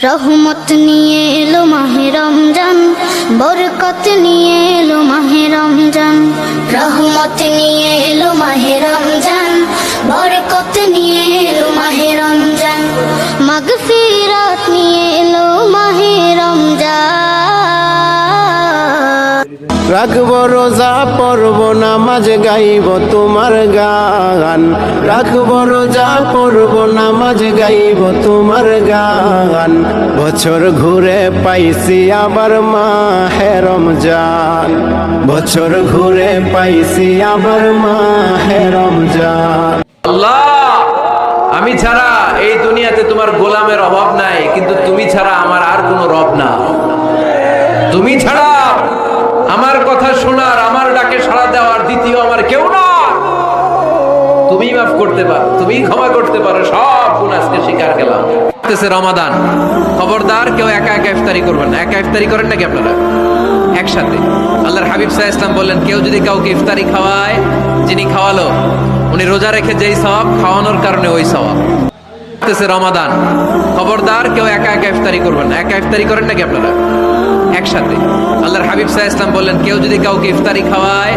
রহমত নিয়ে এলো মাহে রমজান, বরকত নিয়ে এলো মাহে রমজান। রহমত নিয়ে এলো মাহে রমজান, বরকত নিয়ে এলো মাহে রমজান। মাগফিরাত নিয়ে এলো মাহে রমজান। রাখবো রোজা পড়ব নামাজ গাইব তোমার গান, রাখবো রোজা পড়ব নামাজ গাইব তোমার গান। বছর ঘুরে পাইছি আবার মাহে রমজান, বছর ঘুরে পাইছি আবার মাহে রমজান। আল্লাহ, আমি ছাড়া এই দুনিয়াতে তোমার গোলামের অভাব নাই, কিন্তু তুমি ছাড়া আমার আর কোনো রব না। তুমি ছাড়া আমার কথা শোনার, আমার ডাকে সাড়া দেওয়ার দ্বিতীয় আমার কেউ না। তুমি মাফ করতে পারো, তুমি ক্ষমা করতে পারো, সব গুনাহ আজকে স্বীকার গেলাম। রমাদান, খবরদার কেউ একা একা ইফতারি করবেন না। একা ইফতারি করেন নাকি আপনারা? একসাথে। আল্লাহর হাবিব সাল্লাল্লাহু আলাইহি ওয়াসাল্লাম বললেন, কেউ যদি কাউকে ইফতারি খাওয়ায়, যিনি খাওয়ালো উনি রোজা রেখে যেই সওয়াব, খাওয়ানোর কারণে ওই সওয়াব। রমাদান, খবরদার কেউ একা একা ইফতারি করবেন না। একা ইফতারি করেন নাকি আপনারা? একসাথে। আল্লাহর হাবিব সাল্লাল্লাহু আলাইহি ওয়াসাল্লাম বললেন, কেউ যদি কাউকে ইফতারি খাওয়ায়